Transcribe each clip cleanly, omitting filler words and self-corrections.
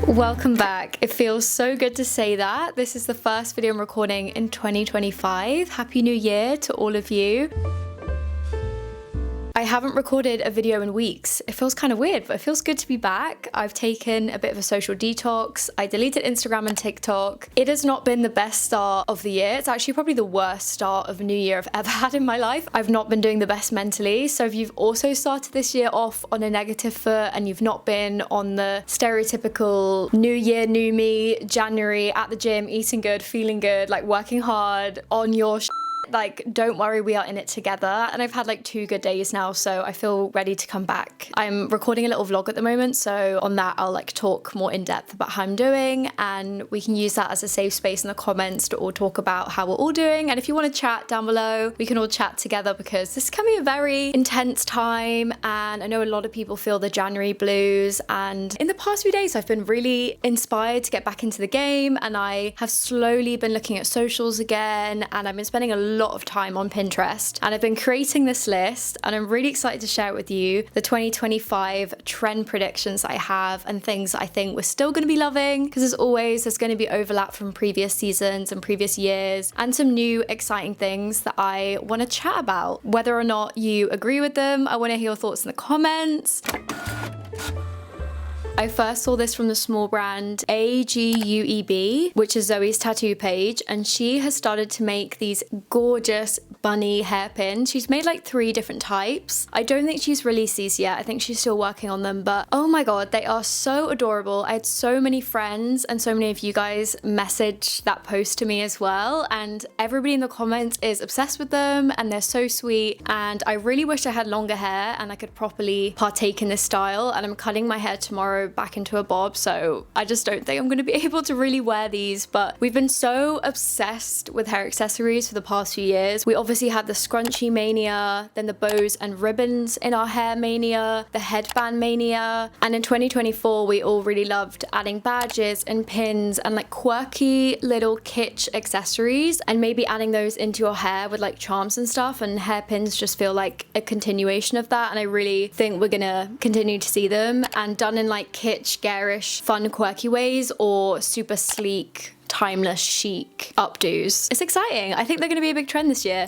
Welcome back. It feels so good to say that. This is the first video I'm recording in 2025. Happy New Year to all of you. I haven't recorded a video in weeks. It feels kind of weird, but it feels good to be back. I've taken a bit of a social detox. I deleted Instagram and TikTok. It has not been the best start of the year. It's actually probably the worst start of a new year I've ever had in my life. I've not been doing the best mentally. So if you've also started this year off on a negative foot and you've not been on the stereotypical new year, new me, January at the gym, eating good, feeling good, like working hard on your like, don't worry, we are in it together. And I've had like 2 good days now, so I feel ready to come back. I'm recording a little vlog at the moment, so on that I'll like talk more in depth about how I'm doing, and we can use that as a safe space in the comments to all talk about how we're all doing. And if you want to chat down below, we can all chat together, because this can be a very intense time, and I know a lot of people feel the January blues. And in the past few days I've been really inspired to get back into the game, and I have slowly been looking at socials again, and I've been spending a lot of time on Pinterest, and I've been creating this list, and I'm really excited to share it with you, the 2025 trend predictions I have and things I think we're still going to be loving, because as always there's going to be overlap from previous seasons and previous years, and some new exciting things that I want to chat about. Whether or not you agree with them, I want to hear your thoughts in the comments. I first saw this from the small brand AGUEB, which is Zoe's tattoo page, and she has started to make these gorgeous bunny hairpins. She's made like 3 different types. I don't think she's released these yet. I think she's still working on them, but oh my god, they are so adorable. I had so many friends and so many of you guys message that post to me as well, and everybody in the comments is obsessed with them, and they're so sweet. And I really wish I had longer hair and I could properly partake in this style, and I'm cutting my hair tomorrow back into a bob, so I just don't think I'm going to be able to really wear these. But we've been so obsessed with hair accessories for the past few years. We obviously had the scrunchie mania, then the bows and ribbons in our hair mania, the headband mania, and in 2024 we all really loved adding badges and pins and like quirky little kitsch accessories, and maybe adding those into your hair with like charms and stuff, and hairpins just feel like a continuation of that, and I really think we're gonna continue to see them, and done in like kitsch, garish, fun, quirky ways, or super sleek, timeless, chic updos. It's exciting. I think they're going to be a big trend this year.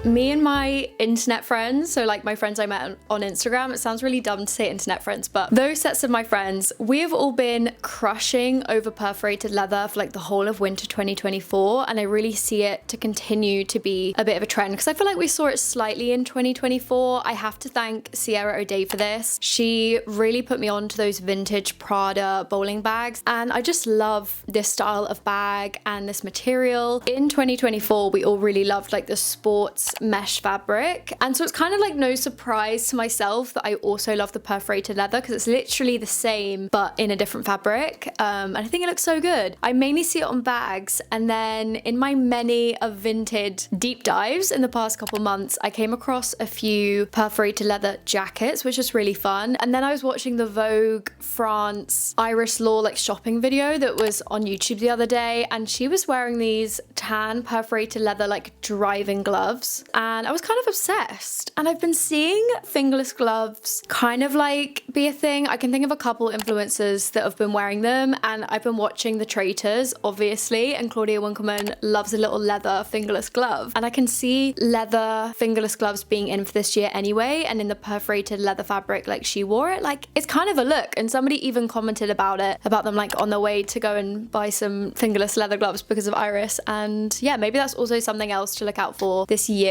Me and my internet friends, so like my friends I met on Instagram, it sounds really dumb to say internet friends, but those sets of my friends, we have all been crushing over perforated leather for like the whole of winter 2024, and I really see it to continue to be a bit of a trend, because I feel like we saw it slightly in 2024. I have to thank Sierra O'Day for this. She really put me on to those vintage Prada bowling bags, and I just love this style of bag and this material. In 2024 we all really loved like the sports mesh fabric, and so it's kind of like no surprise to myself that I also love the perforated leather, because it's literally the same but in a different fabric, and I think it looks so good. I mainly see it on bags, and then in my many of vintage deep dives in the past couple months I came across a few perforated leather jackets, which is really fun. And then I was watching the Vogue France Iris Law like shopping video that was on YouTube the other day, and she was wearing these tan perforated leather like driving gloves, and I was kind of obsessed. And I've been seeing fingerless gloves kind of like be a thing. I can think of a couple influencers that have been wearing them, and I've been watching the Traitors obviously, and Claudia Winkleman loves a little leather fingerless glove, and I can see leather fingerless gloves being in for this year anyway, and in the perforated leather fabric like she wore it, like it's kind of a look. And somebody even commented about them like on their way to go and buy some fingerless leather gloves because of Iris, and yeah, maybe that's also something else to look out for this year.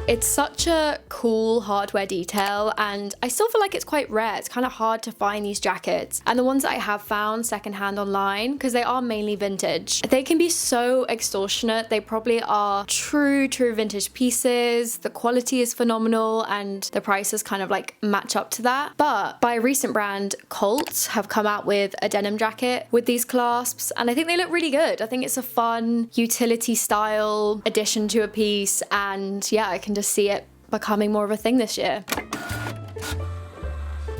It's such a cool hardware detail, and I still feel like it's quite rare. It's kind of hard to find these jackets, and the ones that I have found secondhand online, because they are mainly vintage, they can be so extortionate. They probably are true vintage pieces. The quality is phenomenal, and the prices kind of like match up to that. But by a recent brand, Colt have come out with a denim jacket with these clasps, and I think they look really good. I think it's a fun utility style addition to a piece, and yeah, I can just see it becoming more of a thing this year.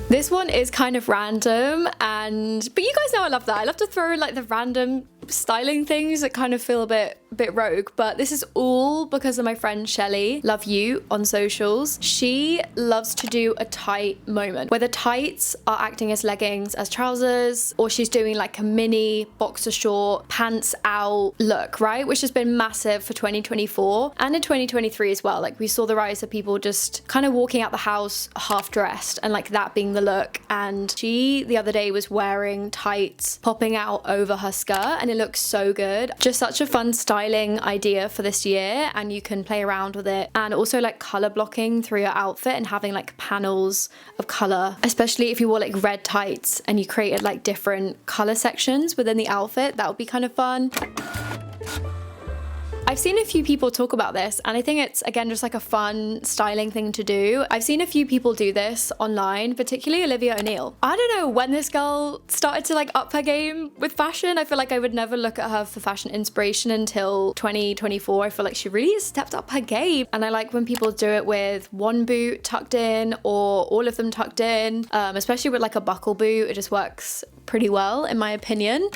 This one is kind of random, but you guys know I love that. I love to throw in like the random styling things that kind of feel a bit a bit rogue, but this is all because of my friend Shelly, love you on socials. She loves to do a tight moment, where the tights are acting as leggings, as trousers, or she's doing like a mini boxer short, pants out look, right? Which has been massive for 2024 and in 2023 as well. Like we saw the rise of people just kind of walking out the house half dressed and like that being the look. And she the other day was wearing tights popping out over her skirt and it looks so good. Just such a fun styling idea for this year, and you can play around with it. And also like color blocking through your outfit and having like panels of color, especially if you wore like red tights and you created like different color sections within the outfit. That would be kind of fun. I've seen a few people talk about this, and I think it's, again, just like a fun styling thing to do. I've seen a few people do this online, particularly Olivia O'Neill. I don't know when this girl started to like up her game with fashion. I feel like I would never look at her for fashion inspiration until 2024. I feel like she really stepped up her game. And I like when people do it with one boot tucked in or all of them tucked in, especially with like a buckle boot. It just works pretty well, in my opinion.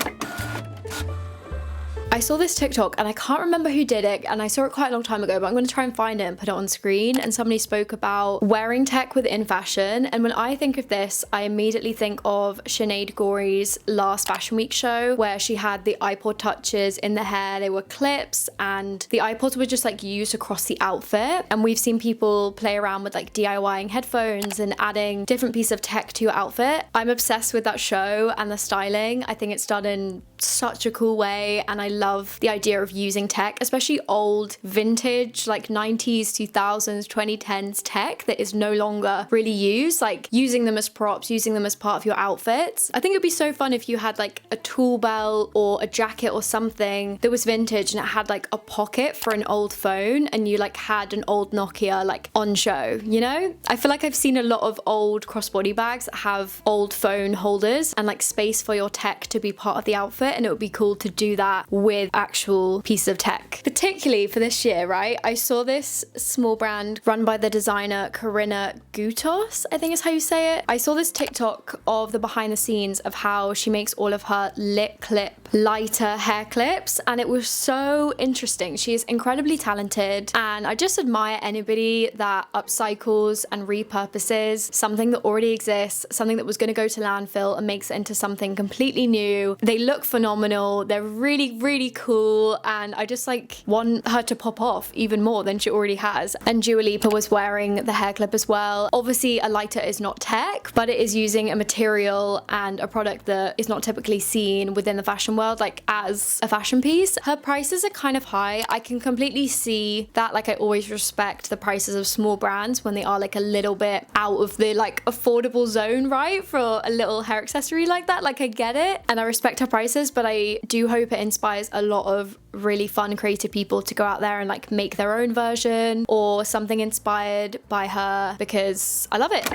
I saw this TikTok and I can't remember who did it, and I saw it quite a long time ago, but I'm going to try and find it and put it on screen. And somebody spoke about wearing tech within fashion. And when I think of this, I immediately think of Sinead Gorey's last Fashion Week show, where she had the iPod touches in the hair. They were clips and the iPods were just like used across the outfit. And we've seen people play around with like DIYing headphones and adding different pieces of tech to your outfit. I'm obsessed with that show and the styling. I think it's done in such a cool way, and I love the idea of using tech, especially old vintage like 90s, 2000s, 2010s tech that is no longer really used, like using them as props, using them as part of your outfits. I think it'd be so fun if you had like a tool belt or a jacket or something that was vintage and it had like a pocket for an old phone, and you like had an old Nokia like on show, you know? I feel like I've seen a lot of old crossbody bags that have old phone holders and like space for your tech to be part of the outfit, and it would be cool to do that with actual pieces of tech. Particularly for this year, right? I saw this small brand run by the designer Corinna Gutos, I think is how you say it. I saw this TikTok of the behind the scenes of how she makes all of her lip clip lighter hair clips, and it was so interesting. She is incredibly talented, and I just admire anybody that upcycles and repurposes something that already exists, something that was going to go to landfill, and makes it into something completely new. They look phenomenal. They're really, really cool, and I just like want her to pop off even more than she already has. And Dua Lipa was wearing the hair clip as well. Obviously a lighter is not tech, but it is using a material and a product that is not typically seen within the fashion world like as a fashion piece. Her prices are kind of high. I can completely see that. Like I always respect the prices of small brands when they are like a little bit out of the like affordable zone, right? For a little hair accessory like that. Like I get it and I respect her prices, but I do hope it inspires a lot of really fun creative people to go out there and like make their own version or something inspired by her, because I love it.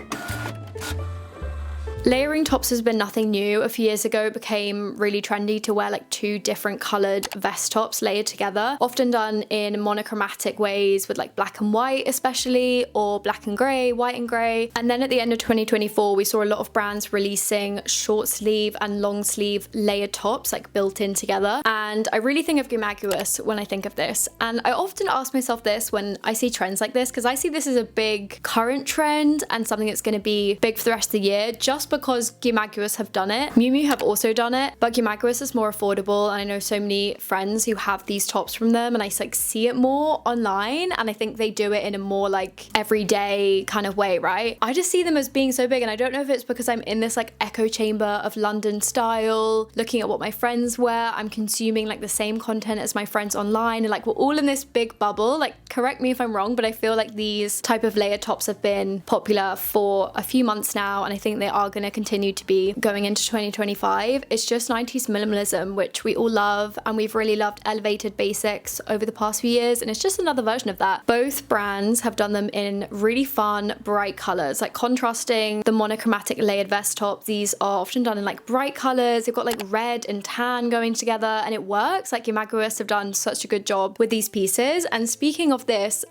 Layering tops has been nothing new. A few years ago it became really trendy to wear like two different coloured vest tops layered together, often done in monochromatic ways with like black and white especially, or black and grey, white and grey. And then at the end of 2024 we saw a lot of brands releasing short sleeve and long sleeve layered tops like built in together, and I really think of Gumaguas when I think of this. And I often ask myself this when I see trends like this, because I see this as a big current trend and something that's going to be big for the rest of the year, just because Gumaguas have done it. Miu Miu have also done it, but Gumaguas is more affordable, and I know so many friends who have these tops from them, and I like see it more online, and I think they do it in a more like everyday kind of way, right? I just see them as being so big, and I don't know if it's because I'm in this like echo chamber of London style, looking at what my friends wear, I'm consuming like the same content as my friends online, and like we're all in this big bubble. Like correct me if I'm wrong, but I feel like these type of layered tops have been popular for a few months now, and I think they are going to continue to be going into 2025. It's just 90s minimalism, which we all love, and we've really loved elevated basics over the past few years, and it's just another version of that. Both brands have done them in really fun, bright colors, like contrasting the monochromatic layered vest top. These are often done in like bright colors. They've got like red and tan going together, and it works. Like Gumaguas have done such a good job with these pieces. And speaking of this,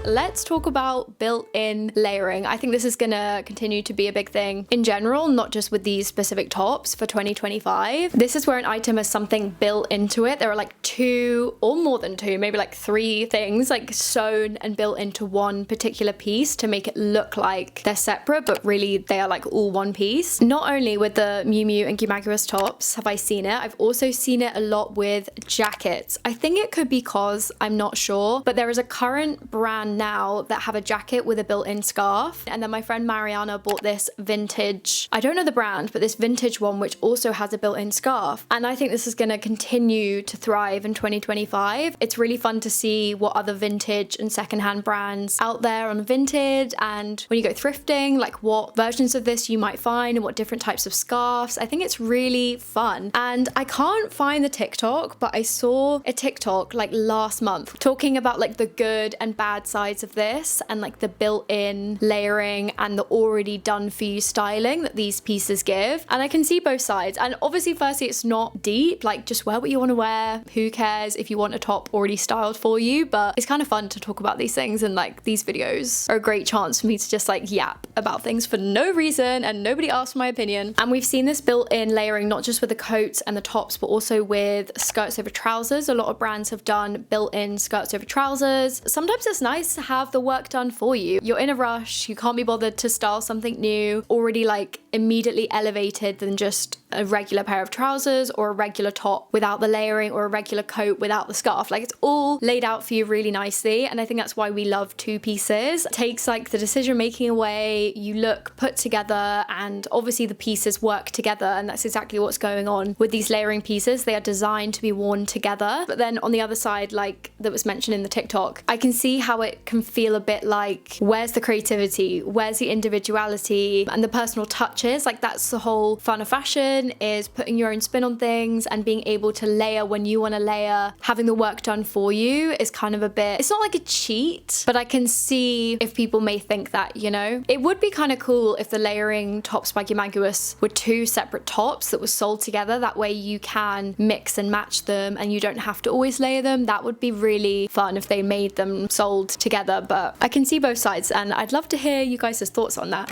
let's talk about built-in layering. I think this is gonna continue to be a big thing in general, not just with these specific tops for 2025. This is where an item has something built into it. There are like 2 or more than 2, maybe like 3 things like sewn and built into one particular piece to make it look like they're separate, but really they are like all one piece. Not only with the Miu Miu and Gumaguas tops have I seen it, I've also seen it a lot with jackets. I think it could be cause, I'm not sure, but there is a current brand now that have a jacket with a built-in scarf. And then my friend Mariana bought this vintage, I don't know the brand, but this vintage one which also has a built-in scarf. And I think this is going to continue to thrive in 2025. It's really fun to see what other vintage and secondhand brands out there on Vinted, and when you go thrifting, like what versions of this you might find and what different types of scarves. I think it's really fun. And I can't find the TikTok, but I saw a TikTok like last month talking about like the good and bad sides of this and like the built-in layering and the already done for you styling that these pieces give. And I can see both sides. And obviously, firstly, it's not deep, like just wear what you want to wear. Who cares if you want a top already styled for you? But it's kind of fun to talk about these things, and like these videos are a great chance for me to just like yap about things for no reason and nobody asked my opinion. And we've seen this built-in layering not just with the coats and the tops, but also with skirts over trousers. A lot of brands have done built-in skirts over trousers. Sometimes it's nice to have the work done for you. You're in a rush, you can't be bothered to style something new, already like immediately elevated than just a regular pair of trousers or a regular top without the layering or a regular coat without the scarf. Like it's all laid out for you really nicely, and I think that's why we love two pieces. It takes like the decision making away, you look put together, and obviously the pieces work together, and that's exactly what's going on with these layering pieces. They are designed to be worn together. But then on the other side, like that was mentioned in the TikTok, I can see how it can feel a bit like, where's the creativity, where's the individuality and the personal touches? Like that's the whole fun of fashion, is putting your own spin on things and being able to layer when you want to layer. Having the work done for you is kind of a bit, it's not like a cheat, but I can see if people may think that, you know. It would be kind of cool if the layering tops by Gumaguas were two separate tops that were sold together. That way you can mix and match them and you don't have to always layer them. That would be really fun if they made them sold together, but I can see both sides and I'd love to hear you guys' thoughts on that.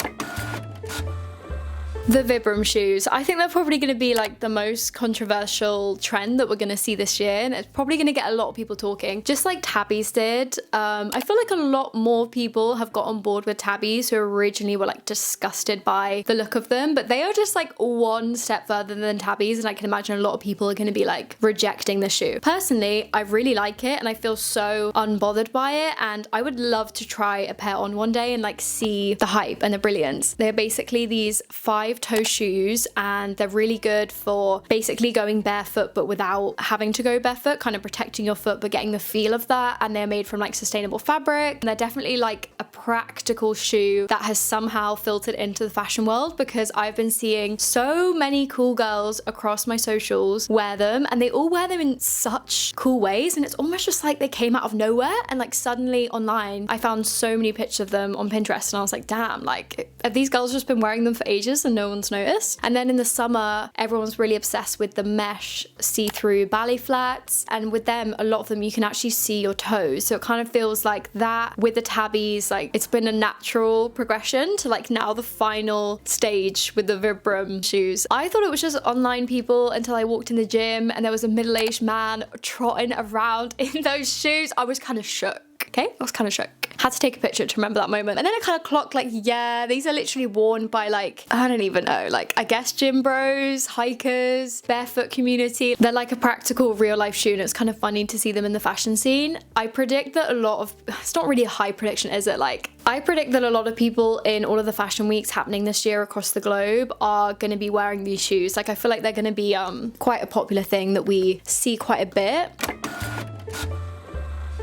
The Vibram shoes. I think they're probably going to be like the most controversial trend that we're going to see this year, and it's probably going to get a lot of people talking, just like tabbies did. I feel like a lot more people have got on board with tabbies who originally were like disgusted by the look of them, but they are just like one step further than tabbies, and I can imagine a lot of people are going to be like rejecting the shoe. Personally, I really like it and I feel so unbothered by it, and I would love to try a pair on one day and like see the hype and the brilliance. They're basically these 5-toe shoes, and they're really good for basically going barefoot but without having to go barefoot, kind of protecting your foot but getting the feel of that. And they're made from like sustainable fabric, and they're definitely like a practical shoe that has somehow filtered into the fashion world, because I've been seeing so many cool girls across my socials wear them, and they all wear them in such cool ways, and it's almost just like they came out of nowhere. And like suddenly online I found so many pictures of them on Pinterest, and I was like, damn, like have these girls just been wearing them for ages and no one's noticed? And then in the summer everyone's really obsessed with the mesh see-through ballet flats, and with them a lot of them you can actually see your toes, so it kind of feels like that with the tabbies. Like it's been a natural progression to like now the final stage with the Vibram shoes. I thought it was just online people until I walked in the gym and there was a middle-aged man trotting around in those shoes. I was kind of shook. Okay, I was kind of shook. Had to take a picture to remember that moment. And then I kind of clocked like, yeah, these are literally worn by like, I don't even know, like I guess gym bros, hikers, barefoot community. They're like a practical real life shoe, and it's kind of funny to see them in the fashion scene. I predict that a lot of, it's not really a high prediction, is it? Like I predict that a lot of people in all of the fashion weeks happening this year across the globe are going to be wearing these shoes. Like I feel like they're going to be quite a popular thing that we see quite a bit.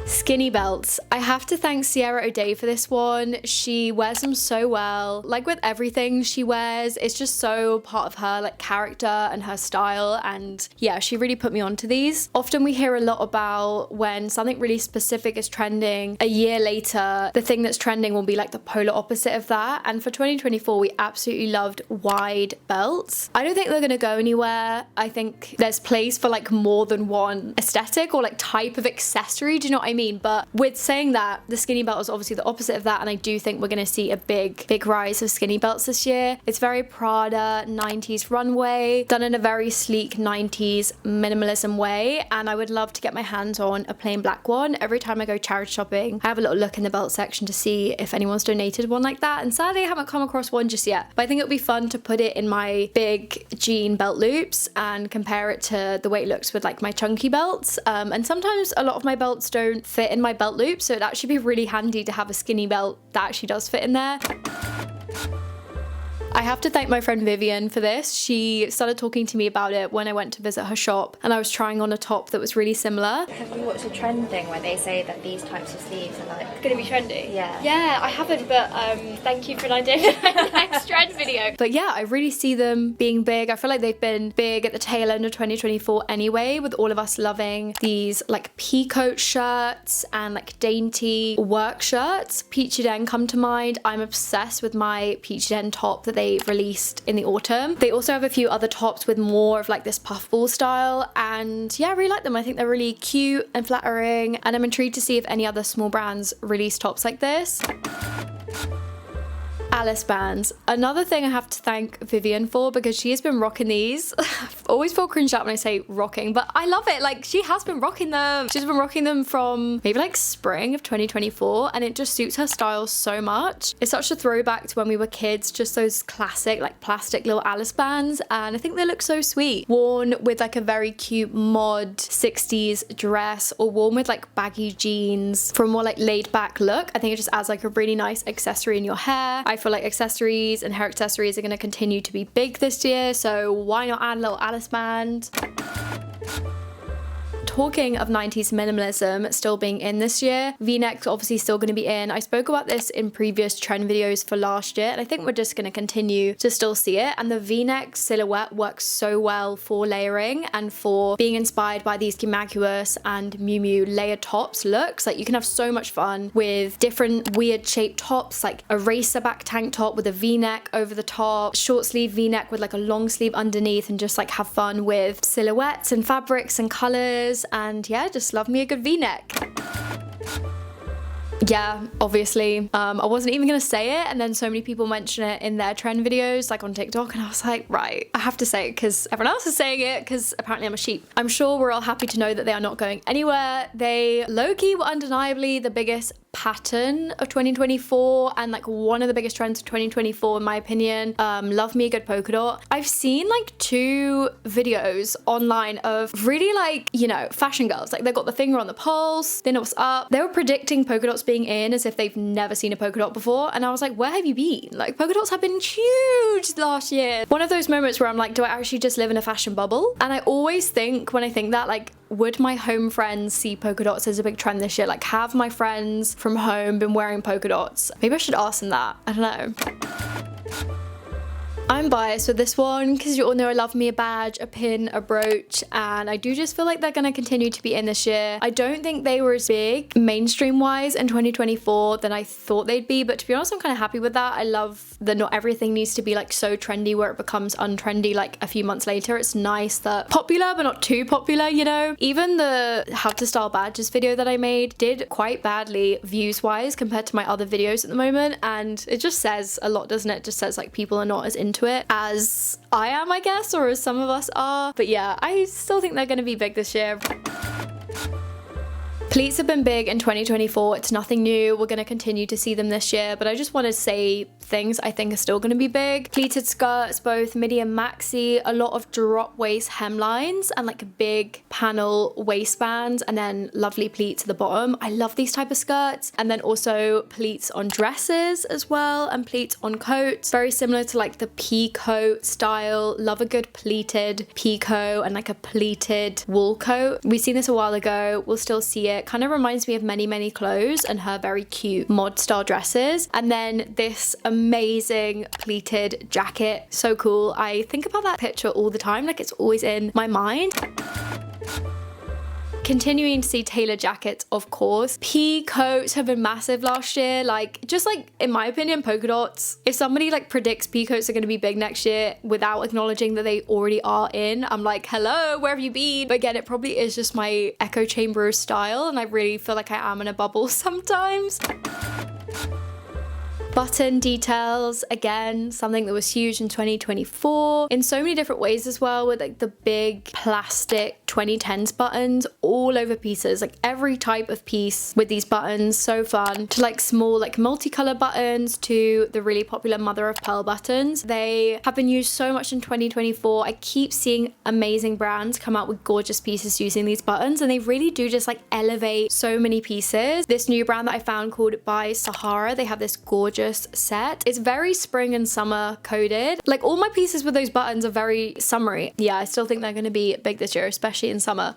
Skinny belts. I have to thank Sierra O'Day for this one. She wears them so well. Like with everything she wears, it's just so part of her like character and her style, and yeah, she really put me onto these. Often we hear a lot about when something really specific is trending, a year later the thing that's trending will be like the polar opposite of that, and for 2024 we absolutely loved wide belts. I don't think they're gonna go anywhere. I think there's place for like more than one aesthetic or like type of accessory, do you know what I mean? mean. But with saying that, the skinny belt is obviously the opposite of that, and I do think we're gonna see a big rise of skinny belts this year. It's very Prada 90s runway, done in a very sleek 90s minimalism way, and I would love to get my hands on a plain black one. Every time I go charity shopping, I have a little look in the belt section to see if anyone's donated one like that, and sadly I haven't come across one just yet. But I think it would be fun to put it in my big jean belt loops and compare it to the way it looks with like my chunky belts. And sometimes a lot of my belts don't fit in my belt loop, so it'd actually be really handy to have a skinny belt that actually does fit in there. I have to thank my friend Vivian for this. She started talking to me about it when I went to visit her shop, and I was trying on a top that was really similar. Have you watched a trend thing where they say that these types of sleeves are like Gonna be trendy? Yeah. Yeah, I haven't, but thank you for an idea for my next trend video. But yeah, I really see them being big. I feel like they've been big at the tail end of 2024 anyway, with all of us loving these like peacoat shirts and like dainty work shirts. Peachy Den come to mind. I'm obsessed with my Peachy Den top that they released in the autumn. They also have a few other tops with more of like this puffball style, and yeah, I really like them. I think they're really cute and flattering, and I'm intrigued to see if any other small brands release tops like this. Alice bands. Another thing I have to thank Vivian for, because she has been rocking these. I always feel cringed out when I say rocking, but I love it. Like, she has been rocking them. She's been rocking them from maybe like spring of 2024, and it just suits her style so much. It's such a throwback to when we were kids, just those classic like plastic little Alice bands, and I think they look so sweet. Worn with like a very cute mod 60s dress, or worn with like baggy jeans for a more like laid back look. I think it just adds like a really nice accessory in your hair. I feel like accessories and hair accessories are going to continue to be big this year, so why not add a little Alice band? Talking of 90s minimalism still being in this year, V-necks obviously still going to be in. I spoke about this in previous trend videos for last year, and I think we're just going to continue to still see it. And the V-neck silhouette works so well for layering and for being inspired by these Gimaguas and Miu Miu layered tops looks. Like, you can have so much fun with different weird shaped tops, like a racer back tank top with a V-neck over the top, short sleeve V-neck with like a long sleeve underneath, and just like have fun with silhouettes and fabrics and colors. And yeah, just love me a good V-neck. Yeah, obviously. I wasn't even gonna say it, and then so many people mention it in their trend videos, like on TikTok, and I was like, right, I have to say it because everyone else is saying it, because apparently I'm a sheep. I'm sure we're all happy to know that they are not going anywhere. They low-key were undeniably the biggest pattern of 2024, and like one of the biggest trends of 2024 in my opinion. Love me a good polka dot. I've seen like 2 videos online of really like, you know, fashion girls, like they've got the finger on the pulse, they know what's up. They were predicting polka dots being in as if they've never seen a polka dot before, and I was like, where have you been? Like, polka dots have been huge last year. One of those moments where I'm like, do I actually just live in a fashion bubble? And I always think, when I think that, like, would my home friends see polka dots as a big trend this year? Like, have my friends from home been wearing polka dots? Maybe I should ask them that. I don't know. I'm biased with this one because you all know I love me a badge, a pin, a brooch, and I do just feel like they're going to continue to be in this year. I don't think they were as big mainstream wise in 2024 than I thought they'd be, but to be honest, I'm kind of happy with that. I love that not everything needs to be like so trendy where it becomes untrendy like a few months later. It's nice that popular but not too popular, you know? Even the how to style badges video that I made did quite badly views wise compared to my other videos at the moment, and it just says a lot, doesn't it? It just says like people are not as into it as I am, I guess, or as some of us are. But yeah, I still think they're going to be big this year. Pleats have been big in 2024. It's nothing new. We're going to continue to see them this year, but I just want to say things I think are still going to be big. Pleated skirts, both midi and maxi, a lot of drop waist hemlines and like big panel waistbands, and then lovely pleats at the bottom. I love these type of skirts. And then also pleats on dresses as well, and pleats on coats. Very similar to like the pea coat style. Love a good pleated pea coat and like a pleated wool coat. We've seen this a while ago. We'll still see it. Kind of reminds me of Many Clothes and her very cute mod style dresses. And then this amazing pleated jacket, so cool. I think about that picture all the time, like it's always in my mind. Continuing to see tailored jackets, of course. Pea coats have been massive last year. Like, just like, in my opinion, polka dots. If somebody like predicts pea coats are going to be big next year without acknowledging that they already are in, I'm like, hello, where have you been? But again, it probably is just my echo chamber style, and I really feel like I am in a bubble sometimes. Button details, again, something that was huge in 2024 in so many different ways as well, with like the big plastic 2010s buttons all over pieces, like every type of piece with these buttons. So fun. To like small like multicolor buttons to the really popular mother of pearl buttons. They have been used so much in 2024. I keep seeing amazing brands come out with gorgeous pieces using these buttons, and they really do just like elevate so many pieces. This new brand that I found called By Sahara, they have this gorgeous set. It's very spring and summer coded. Like, all my pieces with those buttons are very summery. Yeah, I still think they're going to be big this year, especially in summer.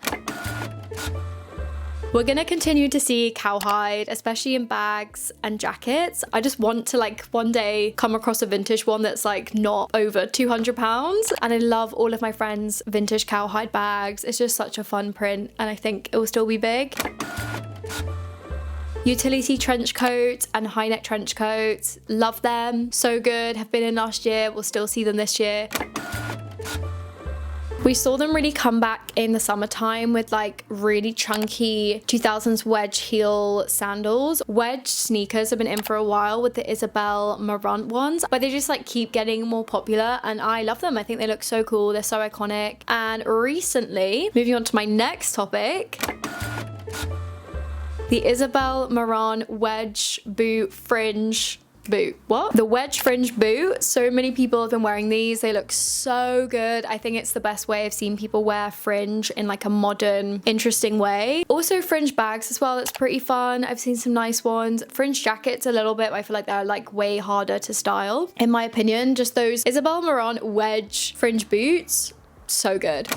We're gonna continue to see cowhide, especially in bags and jackets. I just want to like one day come across a vintage one that's like not over £200. And I love all of my friends' vintage cowhide bags. It's just such a fun print, and I think it will still be big. Utility trench coats and high neck trench coats, love them, so good, have been in last year, we'll still see them this year. We saw them really come back in the summertime with like really chunky 2000s wedge heel sandals. Wedge sneakers have been in for a while with the Isabel Marant ones, but they just like keep getting more popular, and I love them. I think they look so cool, they're so iconic. And recently, moving on to my next topic, the Isabel Marant wedge boot fringe boot. What? The wedge fringe boot. So many people have been wearing these. They look so good. I think it's the best way I've seen people wear fringe in like a modern, interesting way. Also fringe bags as well. That's pretty fun. I've seen some nice ones. Fringe jackets a little bit, but I feel like they're like way harder to style. In my opinion, just those Isabel Marant wedge fringe boots, so good.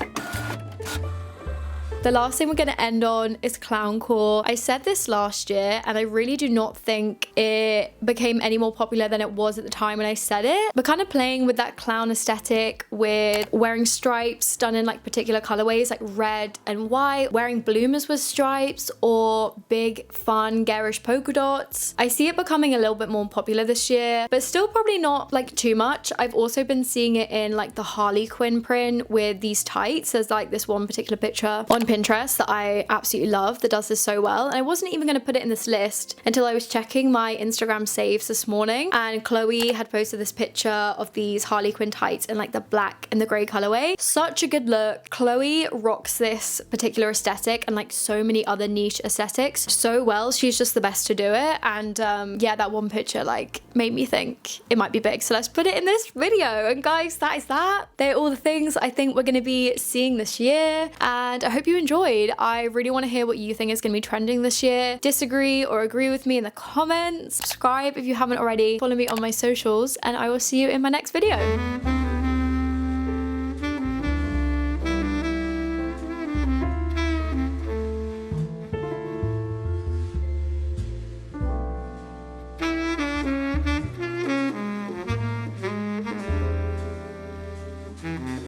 The last thing we're going to end on is clowncore. I said this last year, and I really do not think it became any more popular than it was at the time when I said it. But kind of playing with that clown aesthetic, with wearing stripes done in like particular colorways, like red and white, wearing bloomers with stripes, or big, fun, garish polka dots. I see it becoming a little bit more popular this year, but still probably not like too much. I've also been seeing it in like the Harley Quinn print with these tights. There's like this one particular picture on Pinterest that I absolutely love that does this so well, and I wasn't even going to put it in this list until I was checking my Instagram saves this morning, and Chloe had posted this picture of these Harley Quinn tights in like the black and the grey colorway. Such a good look. Chloe rocks this particular aesthetic and like so many other niche aesthetics so well. She's just the best to do it, and yeah, that one picture like made me think it might be big, so let's put it in this video. And guys, that is that. They're all the things I think we're going to be seeing this year, and I hope you enjoyed. I really want to hear what you think is going to be trending this year. Disagree or agree with me in the comments. Subscribe if you haven't already. Follow me on my socials, and I will see you in my next video.